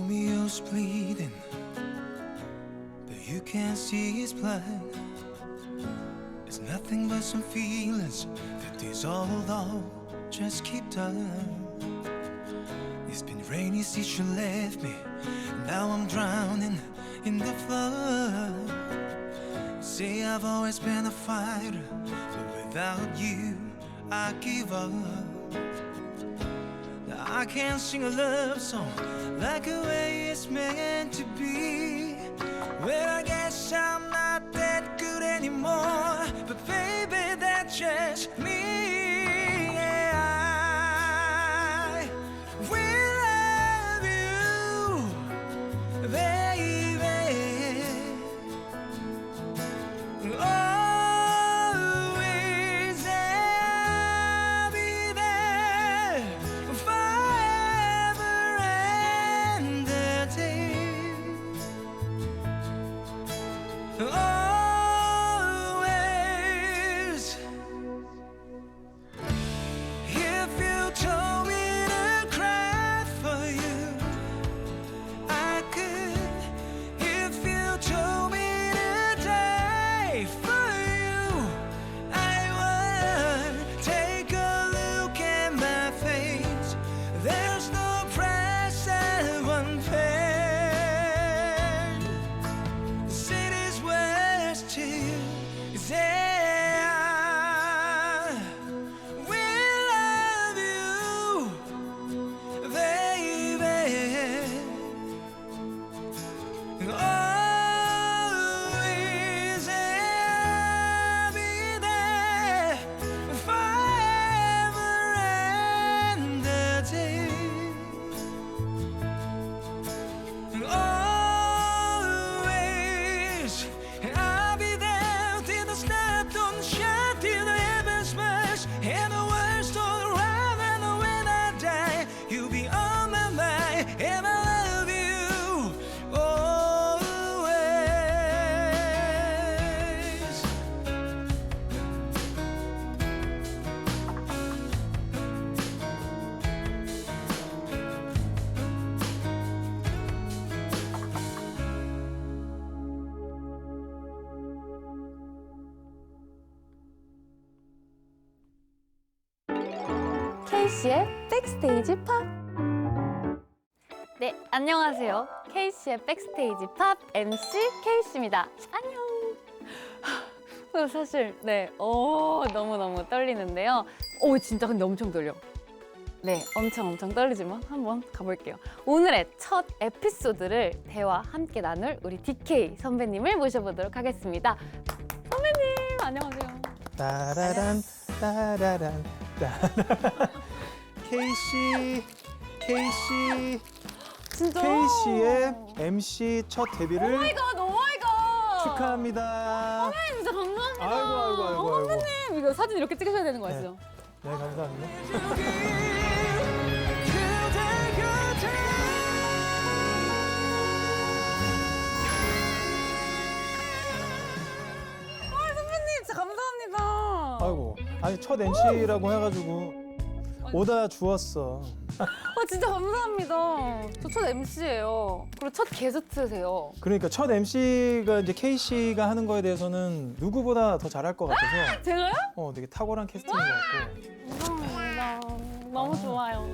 Romeo's bleeding, but you can't see his blood. It's nothing but some feelings that dissolve all just keep done. It's been rainy since you left me, now I'm drowning in the flood. Say I've always been a fighter, but without you I give up. Now I can't sing a love song like the way it's meant to be. Well, I guess I'm not that good anymore, but baby, that's just me. Yeah, I will love you, baby. Always I'll be there forever and a day. Always. If you told me to cry for you, I could. If you told me to die for you, I would. Take a look at my face. There's no price I won't pay. The city's words to you is I will love you, baby. Always I'll be there forever and a day. Always I'll be there till the sun don't shine, till the heavens burst and the world all around, and when I die you'll be on my mind, and I love you always. K씨의 백스테이지 팝. 네, 안녕하세요. K씨의 백스테이지 팝 MC K씨입니다. 안녕. 사실 너무너무 떨리는데요. 진짜 근데 엄청 떨려. 네, 엄청 떨리지만 한번 가볼게요. 오늘의 첫 에피소드를 대화 함께 나눌 우리 DK 선배님을 모셔보도록 하겠습니다. 선배님, 안녕하세요. 따라란 따라란 따라란. K씨 진짜. K씨의 MC 첫 데뷔를 오마이갓, 오마이갓. 축하합니다. 선배님 진짜 감사합니다. 아이고. 선배님 이거 사진 이렇게 찍으셔야 되는 거 아시죠? 네, 감사합니다. 선배님 진짜 감사합니다. 아이고, 아니 첫 MC라고 해가지고 오다 주웠어. 진짜 감사합니다. 저 첫 MC예요. 그리고 첫 게스트세요. 그러니까 첫 MC가 이제 K씨가 하는 거에 대해서는 누구보다 더 잘할 것 같아서 제가요? 되게 탁월한 캐스팅인 것 같고. 감사합니다. 너무 좋아요.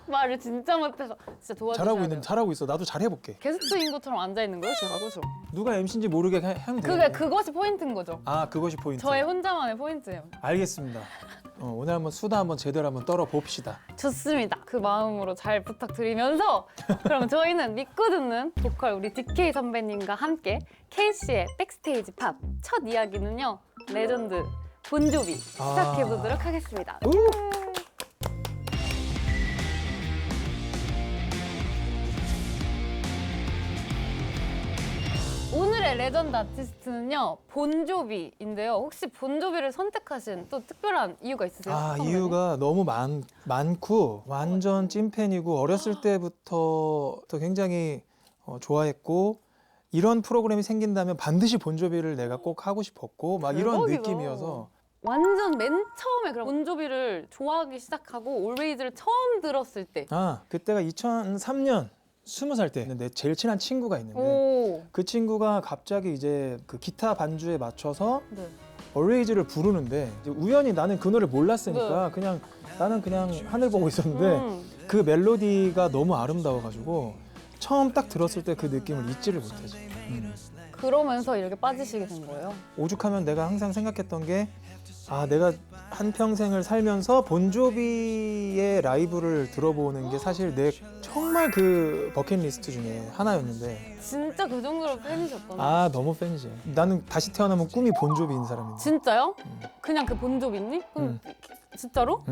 말을 진짜 못해서 진짜 도와주셔야 돼요. 잘하고 있어. 나도 잘해볼게. 게스트인 것처럼 앉아 있는 거예요, 제가 그죠? 누가 MC인지 모르게 하면 돼. 그것이 포인트인 거죠. 아, 그것이 포인트. 저의 혼자만의 포인트예요. 알겠습니다. 오늘 한번 수다 한번 제대로 한번 떨어 봅시다. 좋습니다. 그 마음으로 잘 부탁드리면서 그럼 저희는 믿고 듣는 보컬 우리 DK 선배님과 함께 K씨의 백스테이지 팝 첫 이야기는요, 레전드 본조비 시작해보도록 하겠습니다. 우! 오늘의 레전드 아티스트는요, 본조비인데요. 혹시 본조비를 선택하신 또 특별한 이유가 있으세요? 선배님? 이유가 너무 많고 완전 찐팬이고 어렸을 때부터 굉장히 좋아했고, 이런 프로그램이 생긴다면 반드시 본조비를 내가 꼭 하고 싶었고 막 이런 대박이다. 느낌이어서 완전 맨 처음에 그런 본조비를 좋아하기 시작하고 Always를 처음 들었을 때. 아, 그때가 2003년 20살 때 내 제일 친한 친구가 있는데 오. 그 친구가 갑자기 이제 그 기타 반주에 맞춰서 네. Always를 부르는데 이제 우연히 나는 그 노래를 몰랐으니까 그냥 나는 그냥 하늘 보고 있었는데 그 멜로디가 너무 아름다워가지고 처음 딱 들었을 때 그 느낌을 잊지를 못하지. 그러면서 이렇게 빠지시게 된 거예요? 오죽하면 내가 항상 생각했던 게 내가 한평생을 살면서 본조비의 라이브를 들어보는 게 사실 내 정말 그 버킷리스트 중에 하나였는데 진짜 그 정도로 팬이셨구나. 너무 팬이지. 나는 다시 태어나면 꿈이 본조비인 사람인데. 진짜요? 그냥 그 본조비니? 그럼 진짜로?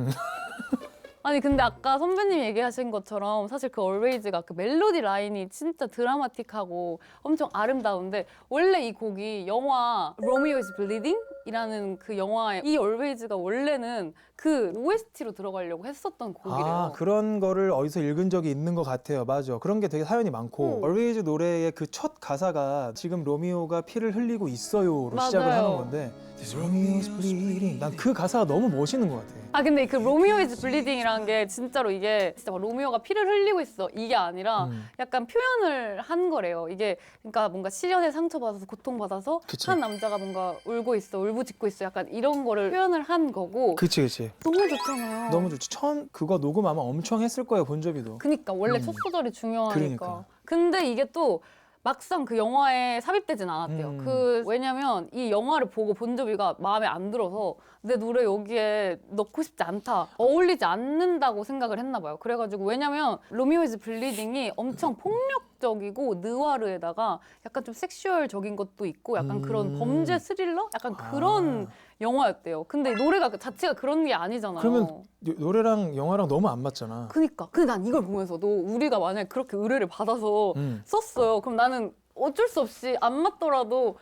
아니 근데 아까 선배님이 얘기하신 것처럼 사실 그 Always가 그 멜로디 라인이 진짜 드라마틱하고 엄청 아름다운데 원래 이 곡이 영화 Romeo is Bleeding? 이라는 그 영화의 이 Always가 원래는 그 OST로 들어가려고 했었던 곡이래요. 그런 거를 어디서 읽은 적이 있는 것 같아요. 맞아. 그런 게 되게 사연이 많고 Always 노래의 그 첫 가사가 지금 로미오가 피를 흘리고 있어요로 시작을 하는 건데 Romeo's bleeding. 난 그 가사가 너무 멋있는 것 같아. 근데 그 Romeo is Bleeding이라는 게 진짜로 이게 진짜 막 로미오가 피를 흘리고 있어 이게 아니라 약간 표현을 한 거래요. 이게 그러니까 뭔가 시련에 상처받아서 고통받아서 그치. 한 남자가 뭔가 울고 있어 울부짖고 있어 약간 이런 거를 표현을 한 거고. 그치. 너무 좋잖아요. 너무 좋지. 처음 그거 녹음 아마 엄청 했을 거예요, 본조비도. 그니까 원래 첫 소절이 중요하니까. 그러니까. 근데 이게 또 막상 그 영화에 삽입되진 않았대요. 왜냐면 이 영화를 보고 본조비가 마음에 안 들어서 내 노래 여기에 넣고 싶지 않다. 어울리지 않는다고 생각을 했나 봐요. 그래가지고 왜냐면 로미오 이즈 블리딩이 엄청 폭력적이고 느와르에다가 약간 좀 섹슈얼적인 것도 있고 약간 그런 범죄 스릴러? 약간 그런 영화였대요. 근데 노래가 자체가 그런 게 아니잖아요. 그러면 노래랑 영화랑 너무 안 맞잖아. 그니까. 근데 난 이걸 보면서도 우리가 만약에 그렇게 의뢰를 받아서 썼어요. 그럼 나는 어쩔 수 없이 안 맞더라도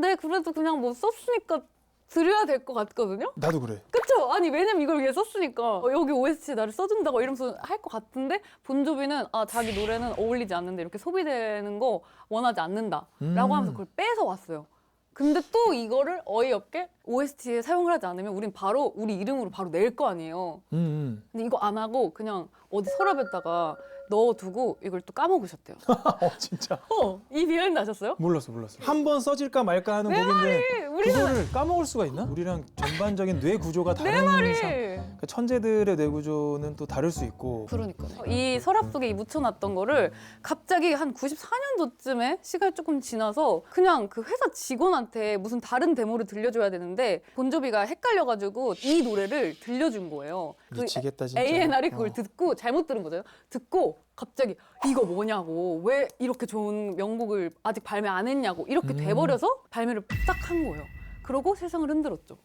네 그래도 그냥 뭐 썼으니까 드려야 될 것 같거든요? 나도 그래. 그쵸? 아니 왜냐면 이걸 위해 썼으니까 여기 OST 나를 써준다고 이러면서 할 것 같은데 본조비는 자기 노래는 어울리지 않는데 이렇게 소비되는 거 원하지 않는다 라고 하면서 그걸 뺏어 왔어요. 근데 또 이거를 어이없게 OST에 사용을 하지 않으면 우린 바로 우리 이름으로 바로 낼 거 아니에요. 근데 이거 안 하고 그냥 어디 서랍에다가 넣어두고 이걸 또 까먹으셨대요. 진짜? 이 비하인드 아셨어요? 몰랐어. 한 번 써질까 말까 하는 곡인데 그거를 까먹을 수가 있나? 우리랑 전반적인 뇌 구조가 다른 그러니까 천재들의 뇌 구조는 또 다를 수 있고. 그러니까요. 이 서랍 속에 묻혀놨던 거를 갑자기 한 94년도쯤에 시간이 조금 지나서 그냥 그 회사 직원한테 무슨 다른 데모를 들려줘야 되는데 본조비가 헷갈려가지고 이 노래를 들려준 거예요. 미치겠다 진짜. A&R이 그걸 듣고 잘못 들은 거죠. 듣고 갑자기 이거 뭐냐고 왜 이렇게 좋은 명곡을 아직 발매 안 했냐고 이렇게 돼버려서 발매를 딱 한 거예요. 그러고 세상을 흔들었죠.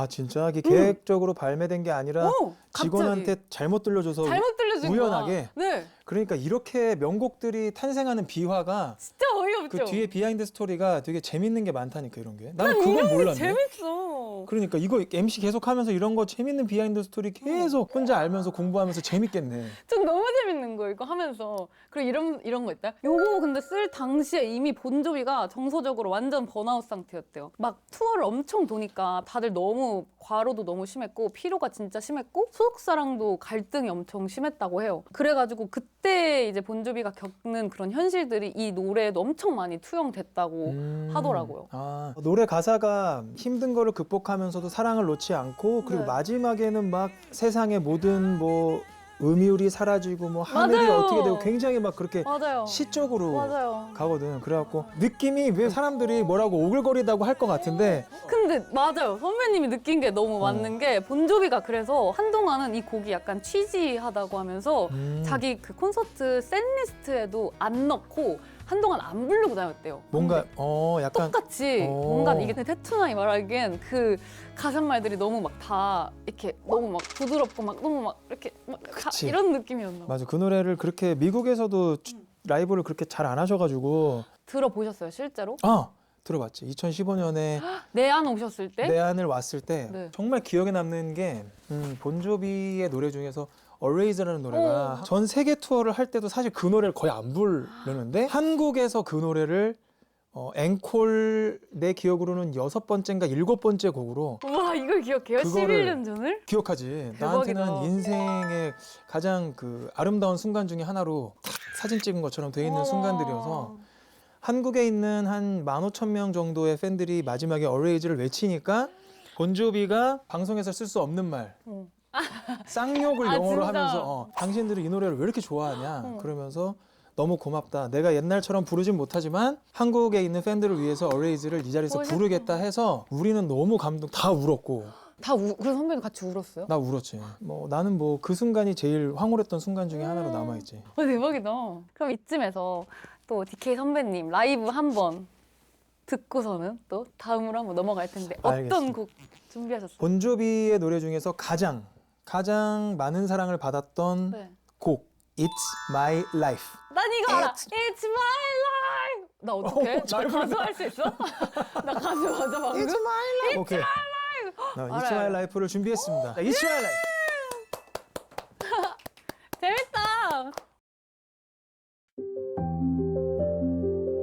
진짜 이게 계획적으로 발매된 게 아니라 직원한테 갑자기. 잘못 들려줘서 잘못 들려준 우연하게. 거야. 네. 그러니까 이렇게 명곡들이 탄생하는 비화가 진짜 어이없죠. 그 뒤에 비하인드 스토리가 되게 재밌는 게 많다니까 이런 게. 나는 그건 몰랐네. 재밌어. 그러니까 이거 MC 계속 하면서 이런 거 재밌는 비하인드 스토리 계속 혼자 알면서 공부하면서 재밌겠네. 전 너무 재밌는 거 이거 하면서. 그리고 이런 거 있다. 요거 근데 쓸 당시에 이미 본조비가 정서적으로 완전 번아웃 상태였대요. 막 투어를 엄청 도니까 다들 너무 과로도 너무 심했고 피로가 진짜 심했고 소속사랑도 갈등이 엄청 심했다고 해요. 그래가지고 그때 이제 본조비가 겪는 그런 현실들이 이 노래에도 엄청 많이 투영됐다고 하더라고요. 노래 가사가 힘든 거를 극복하면서도 사랑을 놓지 않고 그리고 마지막에는 막 세상의 모든 뭐 음이울이 사라지고 뭐 하늘이 맞아요. 어떻게 되고 굉장히 막 그렇게 맞아요. 시적으로 맞아요. 가거든. 그래갖고 느낌이 왜 사람들이 뭐라고 오글거리다고 할 것 같은데 근데 맞아요. 선배님이 느낀 게 너무 맞는 게 본조비가 그래서 한동안은 이 곡이 약간 취지하다고 하면서 자기 그 콘서트 셋리스트에도 안 넣고 한동안 안 부르고 다녔대요. 뭔가 약간 똑같이 뭔가 이게 태투나이 말하기엔 그 가사말들이 너무 막 다 이렇게 너무 막 부드럽고 막 너무 막 이렇게 막 이런 느낌이었나 봐. 맞아. 그 노래를 그렇게 미국에서도 라이브를 그렇게 잘 안 하셔가지고 들어보셨어요 실제로? 들어봤지. 2015년에 내한 오셨을 때? 내한을 왔을 때 네. 정말 기억에 남는 게 본조비의 노래 중에서 Always라는 노래가 전 세계 투어를 할 때도 사실 그 노래를 거의 안 부르는데 한국에서 그 노래를 앵콜 내 기억으로는 6번째인가 7번째 곡으로 와 이걸 기억해요? 그거를 11년 전을? 기억하지. 대박이다. 나한테는 인생의 가장 그 아름다운 순간 중에 하나로 탁 사진 찍은 것처럼 돼 있는 와. 순간들이어서 한국에 있는 한 15,000명 정도의 팬들이 마지막에 Always를 외치니까 본조비가 방송에서 쓸 수 없는 말 쌍욕을 아, 영어로 진짜? 하면서 당신들은 이 노래를 왜 이렇게 좋아하냐 그러면서 너무 고맙다. 내가 옛날처럼 부르진 못하지만 한국에 있는 팬들을 위해서 Always를 이 자리에서 멋있다. 부르겠다 해서 우리는 너무 감동 다 울었고 그래서 선배님 같이 울었어요? 나 울었지. 나는 그 순간이 제일 황홀했던 순간 중에 하나로 남아있지. 대박이다. 그럼 이쯤에서 또 DK 선배님 라이브 한번 듣고서는 또 다음으로 한번 넘어갈 텐데 어떤 알겠습니다. 곡 준비하셨어요? 본조비의 노래 중에서 가장 많은 사랑을 받았던 네. 곡 It's My Life. 난 이거 알아. It's my life. 나 어떡해? 나 잘 가수 할 수 있어? 나 가수 맞아 방금? It's My Life. 오케이. It's 알아요. My Life를 준비했습니다. It's My Life. 재밌다.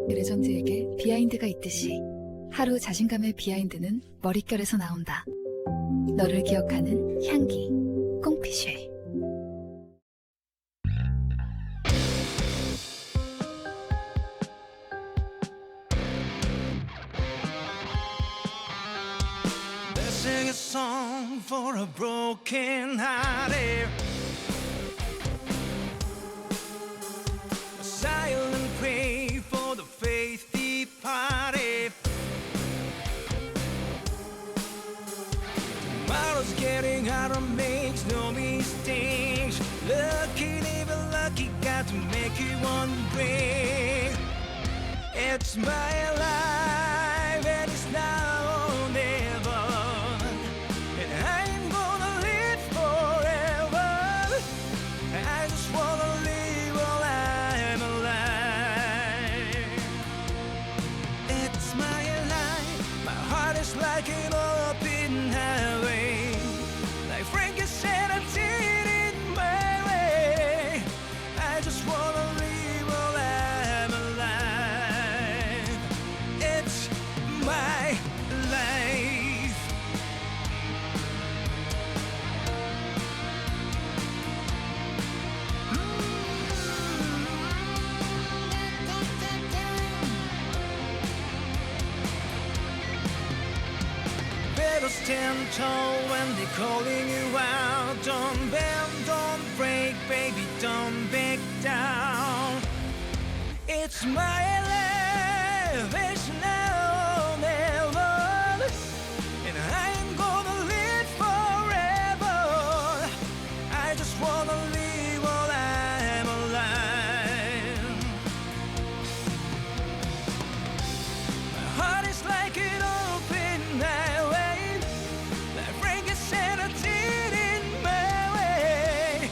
레전드에게 비하인드가 있듯이 하루 자신감의 비하인드는 머릿결에서 나온다. 너를 기억하는 향기 꽁피쉐. They sing a song for a broken hearted, a silent prayer for the faith departed. Tomorrow's getting harder, makes no mistakes. Lucky, even lucky, got to make it one break. It's my life and it's now or never, and I'm gonna live forever. I just wanna live while I'm alive. It's my life, my heart is like an open highway, like Frankie said, I did it my way. I just wanna live while I'm alive. It's my life. Better stand tall when they're calling you out. Don't bend, don't break, baby, don't back down. It's my life, it's now or never, and I'm gonna live forever. I just wanna live while I'm alive. My heart is like an open highway, like Frankie said, I did it my way.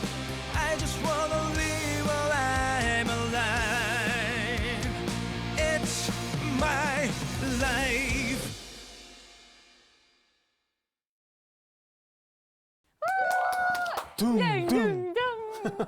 I just wanna live while I'm alive. It's my life. 둥둥.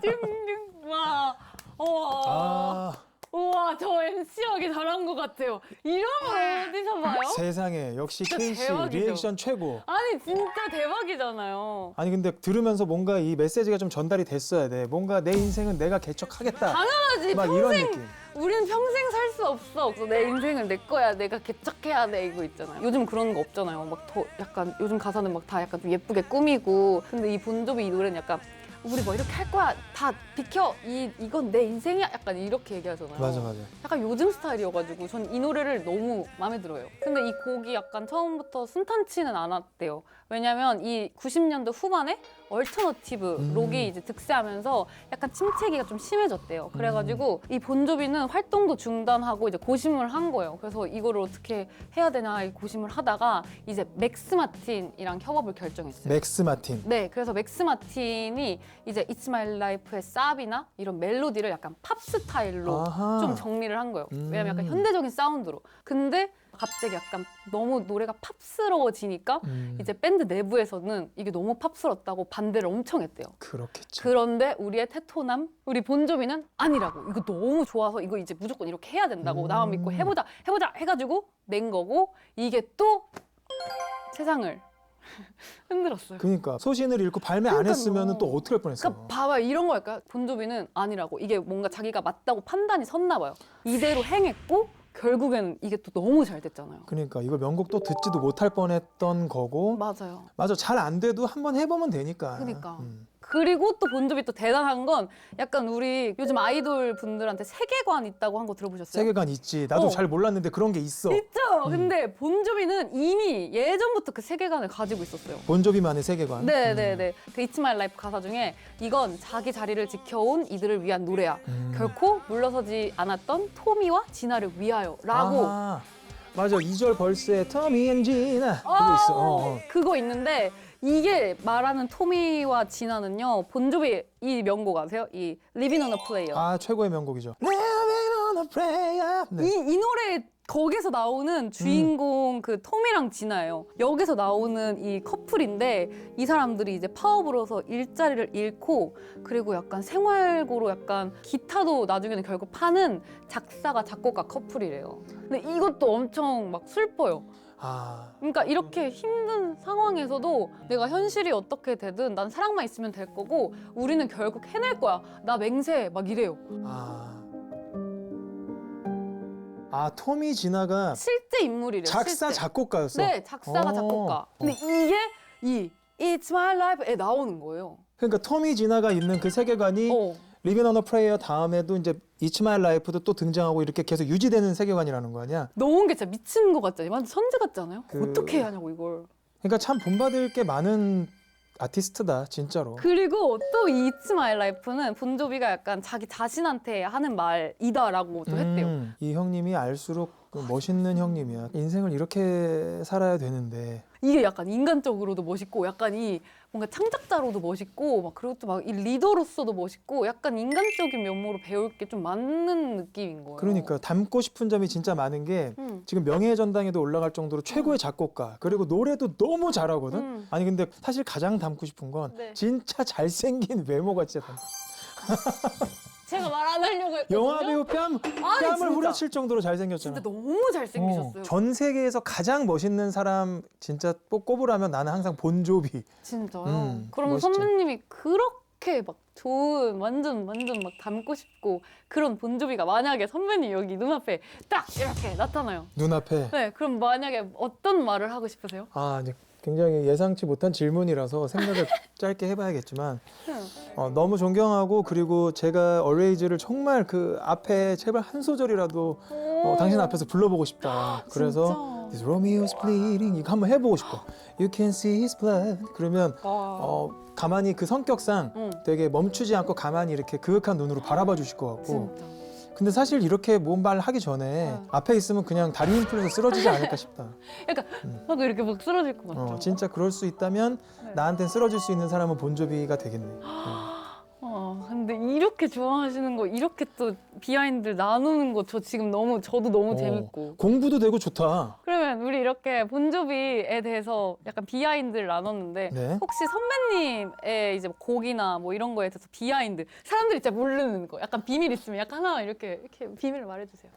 둥둥둥. 와. 우와. 아, 우와, 저 MC 하기 잘한 것 같아요. 이런 걸 어디서 봐요? 세상에 역시 진짜 케이씨 대박이죠. 리액션 최고. 아니, 진짜 대박이잖아요. 아니 근데 들으면서 뭔가 이 메시지가 좀 전달이 됐어야 돼. 뭔가 내 인생은 내가 개척하겠다. 당연하지. 막 이런 평생, 느낌. 우리는 평생 살 수 없어. 내 인생은 내 거야. 내가 개척해야 돼. 이거 있잖아요. 요즘 그런 거 없잖아요. 막 더 약간, 요즘 가사는 막 다 약간 좀 예쁘게 꾸미고. 근데 이 본조비 이 노래는 약간, 우리 뭐 이렇게 할 거야. 다 비켜. 이건 내 인생이야. 약간 이렇게 얘기하잖아요. 맞아. 약간 요즘 스타일이어가지고 전 이 노래를 너무 마음에 들어요. 근데 이 곡이 약간 처음부터 순탄치는 않았대요. 왜냐면 이 90년대 후반에 얼터너티브 록이 이제 득세하면서 약간 침체기가 좀 심해졌대요. 그래가지고 이 본조비는 활동도 중단하고 이제 고심을 한 거예요. 그래서 이거를 어떻게 해야 되나 고심을 하다가 이제 맥스 마틴이랑 협업을 결정했어요. 맥스 마틴. 네, 그래서 맥스 마틴이 이제 It's My Life의 쌉이나 이런 멜로디를 약간 팝 스타일로 아하. 좀 정리를 한 거예요. 왜냐면 약간 현대적인 사운드로. 근데 갑자기 약간 너무 노래가 팝스러워지니까 이제 밴드 내부에서는 이게 너무 팝스럽다고 반대를 엄청 했대요. 그렇겠죠. 그런데 우리의 테토남, 우리 본조비는 아니라고. 이거 너무 좋아서 이거 이제 무조건 이렇게 해야 된다고. 나만 믿고 해보자 해가지고 낸 거고 이게 또 세상을 흔들었어요. 그러니까 소신을 잃고 발매 안 그러니까요. 했으면 또 어떻게 할 뻔했어. 그러니까 봐봐 이런 거랄까 본조비는 아니라고. 이게 뭔가 자기가 맞다고 판단이 섰나 봐요. 이대로 행했고 결국에는 이게 또 너무 잘 됐잖아요. 그러니까 이거 명곡 또 듣지도 못할 뻔했던 거고. 맞아요. 맞아, 잘 안 돼도 한번 해보면 되니까. 그러니까. 그리고 또 본조비 또 대단한 건 약간 우리 요즘 아이돌 분들한테 세계관 있다고 한 거 들어보셨어요? 세계관 있지. 나도 어. 잘 몰랐는데 그런 게 있어. 있죠. 근데 본조비는 이미 예전부터 그 세계관을 가지고 있었어요. 본조비만의 세계관. 네네네. 그 It's My Life 가사 중에 이건 자기 자리를 지켜온 이들을 위한 노래야. 결코 물러서지 않았던 토미와 진아를 위하여라고. 아, 맞아. 2절 벌스에 터미 앤 지나 그거 있어. 그거 있는데 이게 말하는 토미와 진아는요. 본조비 이 명곡 아세요? 이 Living on a Prayer. 아, 최고의 명곡이죠. Living on a prayer. 네. 이 노래 거기서 나오는 주인공 그 톰이랑 진아예요. 여기서 나오는 이 커플인데 이 사람들이 이제 파업으로서 일자리를 잃고 그리고 약간 생활고로 약간 기타도 나중에는 결국 파는 작사가 작곡가 커플이래요. 근데 이것도 엄청 막 슬퍼요. 아, 그러니까 이렇게 힘든 상황에서도 내가 현실이 어떻게 되든 난 사랑만 있으면 될 거고 우리는 결국 해낼 거야. 나 맹세 막 이래요. 토미 지나가 실제 인물이래요. 작사 실제. 작곡가였어. 네, 작사가 어. 작곡가. 근데 이게 이 It's My Life에 나오는 거예요. 그러니까 토미 지나가 있는 그 세계관이 Living on a Prayer 다음에도 이제 It's My Life도 또 등장하고 이렇게 계속 유지되는 세계관이라는 거 아니야? 넣은 게 진짜 미친 것 같잖아요. 완전 선재 같지 않아요? 그- 어떻게 해야 하냐고 이걸. 그러니까 참 본받을 게 많은 아티스트다 진짜로. 그리고 또 이 It's My Life는 본조비가 약간 자기 자신한테 하는 말이다라고 또 했대요. 이 형님이 알수록 그 멋있는 형님이야. 인생을 이렇게 살아야 되는데. 이게 약간 인간적으로도 멋있고 약간 이 뭔가 창작자로도 멋있고 막 그리고 또 막 이 리더로서도 멋있고 약간 인간적인 면모로 배울 게 좀 많은 느낌인 거예요. 그러니까 닮고 싶은 점이 진짜 많은 게 음. 지금 명예의 전당에도 올라갈 정도로 최고의 작곡가 그리고 노래도 너무 잘하거든. 아니 근데 사실 가장 닮고 싶은 건 네. 진짜 잘생긴 외모가 진짜 닮고. 제가 말 안 하려고 했거든요. 영화 배우 뺨을 진짜. 후려칠 정도로 잘생겼잖아. 진짜 너무 잘생기셨어요. 전 세계에서 가장 멋있는 사람 진짜 꼽으라면 나는 항상 본조비. 진짜요? 그럼 멋있지. 선배님이 그렇게 막 좋은 완전 막 닮고 싶고 그런 본조비가 만약에 선배님 여기 눈앞에 딱 이렇게 나타나요. 눈앞에. 네, 그럼 만약에 어떤 말을 하고 싶으세요? 이제 굉장히 예상치 못한 질문이라서 생각을 짧게 해봐야겠지만 너무 존경하고 그리고 제가 Always를 정말 그 앞에 제발 한 소절이라도 당신 앞에서 불러보고 싶다. 그래서 This Romeo's bleeding 이거 한번 해보고 싶어. You can see his blood. 그러면 가만히 그 성격상 되게 멈추지 않고 가만히 이렇게 그윽한 눈으로 바라봐 주실 것 같고. 진짜. 근데 사실 이렇게 뭔 말 하기 전에 앞에 있으면 그냥 다리 힘 풀려서 쓰러지지 않을까 싶다. 약간 하고 이렇게 막 쓰러질 것 같죠. 진짜 그럴 수 있다면 나한텐 쓰러질 수 있는 사람은 본조비가 되겠네. 근데 이렇게 좋아하시는 거 이렇게 또 비하인드를 나누는 거 저 지금 저도 너무 재밌고. 공부도 되고 좋다. 그러면 우리 이렇게 본조비에 대해서 약간 비하인드를 나눴는데 네. 혹시 선배님의 이제 곡이나 뭐 이런 거에 대해서 비하인드 사람들이 진짜 모르는 거 약간 비밀 있으면 약간 하나 이렇게 비밀을 말해주세요.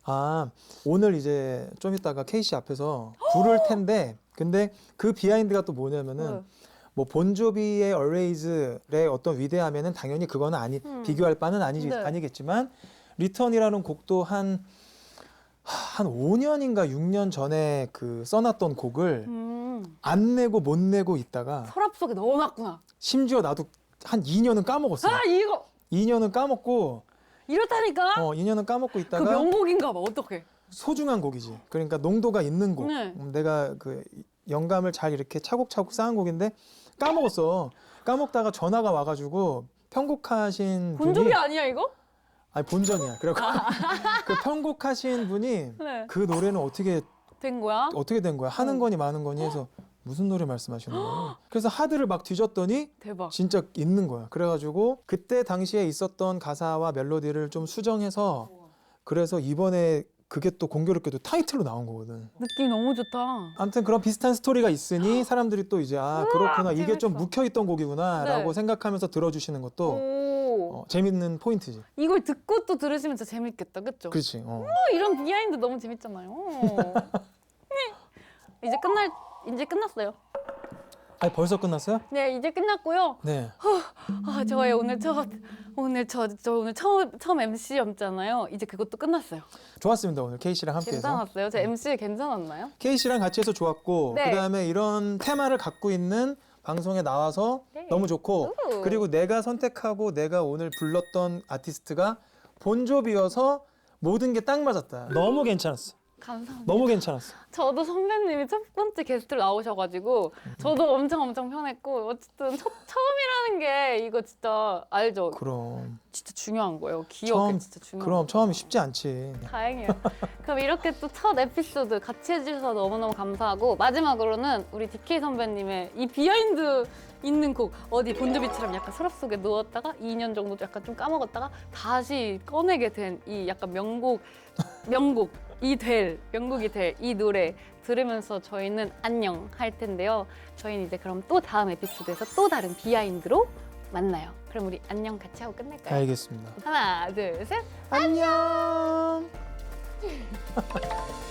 오늘 이제 좀 이따가 케이씨 앞에서 부를 텐데 근데 그 비하인드가 또 뭐냐면은 뭐 본조비의 Always의 어떤 위대함에는 당연히 그거는 비교할 바는 아니겠지만 리턴이라는 곡도 한 5년인가 6년 전에 그 써놨던 곡을 안 내고 못 내고 있다가 서랍 속에 넣어놨구나. 심지어 나도 한 2년은 까먹었어. 이거 2년은 까먹고 이렇다니까? 2년은 까먹고 그 있다가 명곡인가 봐. 어떡해. 소중한 곡이지. 그러니까 농도가 있는 곡. 네. 내가 그 영감을 잘 이렇게 차곡차곡 쌓은 곡인데 까먹었어. 까먹다가 전화가 와가지고 편곡하신 분이 본조비 아니야 이거? 아니 본전이야. 그래고 그 편곡하신 분이 네. 그 노래는 어떻게 된 거야? 된 거야? 하는 거니 마는 거니 해서 무슨 노래 말씀하시는 거예요? 그래서 하드를 막 뒤졌더니 대박. 진짜 있는 거야. 그래가지고 그때 당시에 있었던 가사와 멜로디를 좀 수정해서 그래서 이번에 그게 또 공교롭게도 타이틀로 나온 거거든. 느낌 너무 좋다. 아무튼 그런 비슷한 스토리가 있으니 사람들이 또 이제 아 그렇구나 이게 좀 재밌어. 묵혀있던 곡이구나라고 네. 생각하면서 들어주시는 것도 오. 재밌는 포인트지. 이걸 듣고 또 들으시면 진짜 재밌겠다, 그쵸? 그렇지. 이런 비하인드 너무 재밌잖아요. 이제 끝났어요. 아니 벌써 끝났어요? 네, 이제 끝났고요. 네. 아, 저의 오늘 처음 MC였잖아요. 이제 그것도 끝났어요. 좋았습니다. 오늘 K 씨랑 함께해서. 괜찮았어요? 제 MC 괜찮았나요? K 씨랑 같이 해서 좋았고 네. 그다음에 이런 테마를 갖고 있는 방송에 나와서 네. 너무 좋고 우. 그리고 내가 선택하고 내가 오늘 불렀던 아티스트가 본조비여서 모든 게 딱 맞았다. 너무 괜찮았어. 감사합니다. 너무 괜찮았어. 저도 선배님이 첫 번째 게스트로 나오셔가지고 저도 엄청 편했고 어쨌든 처음이라는 게 이거 진짜 알죠? 그럼 진짜 중요한 거예요. 기억이 진짜 중요한 그럼 처음이 쉽지 않지. 다행이에요. 그럼 이렇게 또 첫 에피소드 같이 해주셔서 너무너무 감사하고 마지막으로는 우리 DK 선배님의 이 비하인드 있는 곡 어디 본드비처럼 약간 서랍 속에 누웠다가 2년 정도 약간 좀 까먹었다가 다시 꺼내게 된 이 약간 명곡이 될 이 노래 들으면서 저희는 안녕 할 텐데요. 저희는 이제 그럼 또 다음 에피소드에서 또 다른 비하인드로 만나요. 그럼 우리 안녕 같이 하고 끝낼까요? 알겠습니다. 하나, 둘, 셋. 안녕.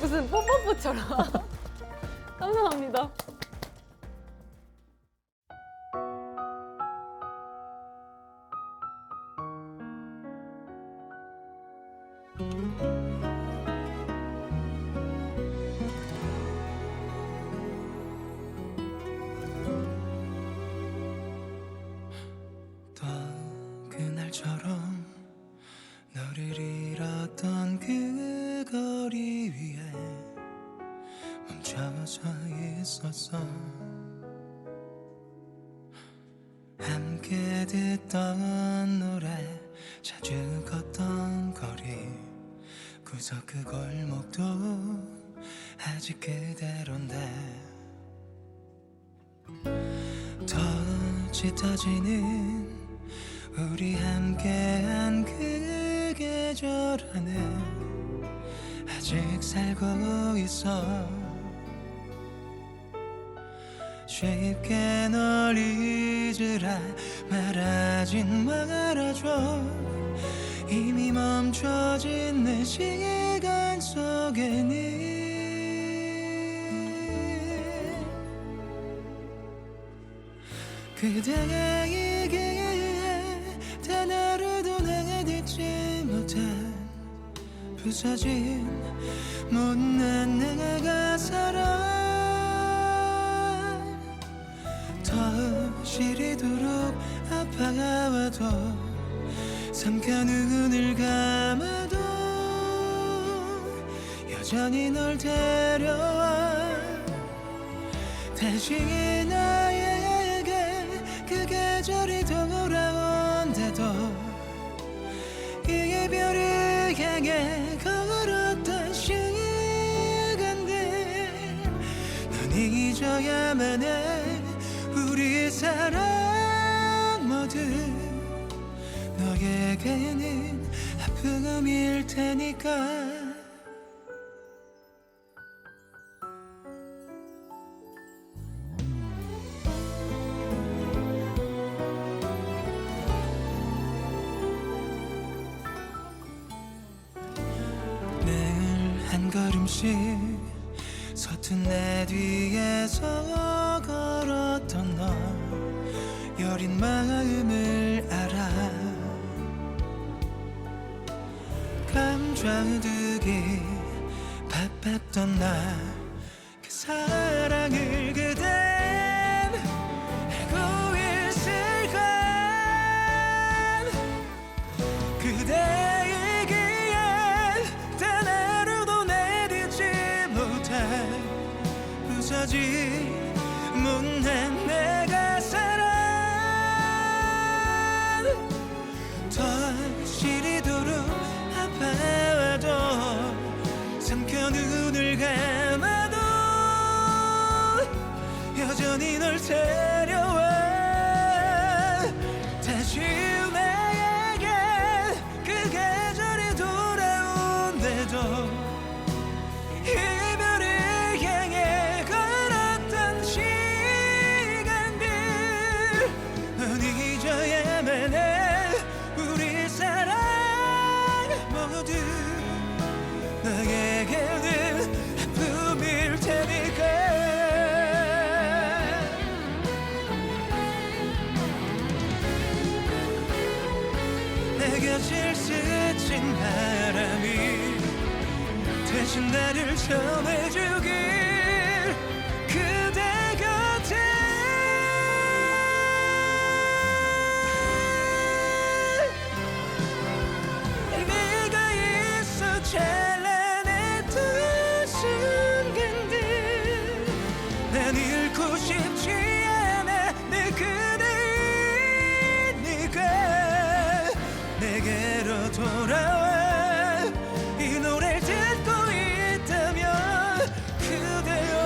무슨 뽀뽀뽀처럼. 감사합니다. 또 그날처럼 너를 잃었던 그 거리 위에 멈춰서 있었어. 함께 듣던 노래 자주 걷던 거리 구석 그 골목도 아직 그대로인데 더 짙어지는 우리 함께한 그 계절 안에 아직 살고 있어. 쉽게 널 잊으라 말하진 말아줘. 이미 멈춰진 내 시간 속에는 그대에게 단 하루도 내가 듣지 못한 부서진 못난 내가 살아. 더 시리도록 아파와도 삼켜 눈을 감아도 여전히 널 데려와. 다시 나에게 그 계절이 돌아온대도 이별을 향해 걸었던 시간들 넌 잊어야만 해. 우리 사랑 모두 너에게는 아픔일 테니까. 늘 한 걸음씩 서툰 내 뒤에서 걸었던 너 여린 마음을 알아. 감정두기 바빴던 나 그 사랑을 그댄 알고 있을까. 그대에게 단 하루도 내딛지 못한 부서진 못난 내가 살아. 더 시리도록 아파와도 삼켜 눈을 감아도 여전히 널 데려와. 다시 내게 그 계절이 돌아온대도 스친 바람이 대신 나를 전해주길 그대 곁에 네가 있어 찬란했던 순간들 난 잃고 싶지 않아 내 그대의 네가 내게로 돌아와 이 노래를 듣고 있다면 그대여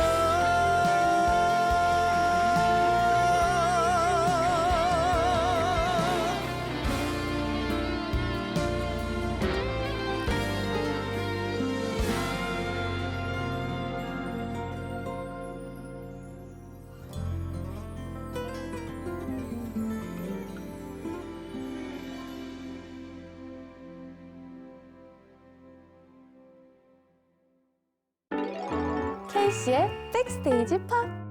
케이씨의 백스테이지 팝.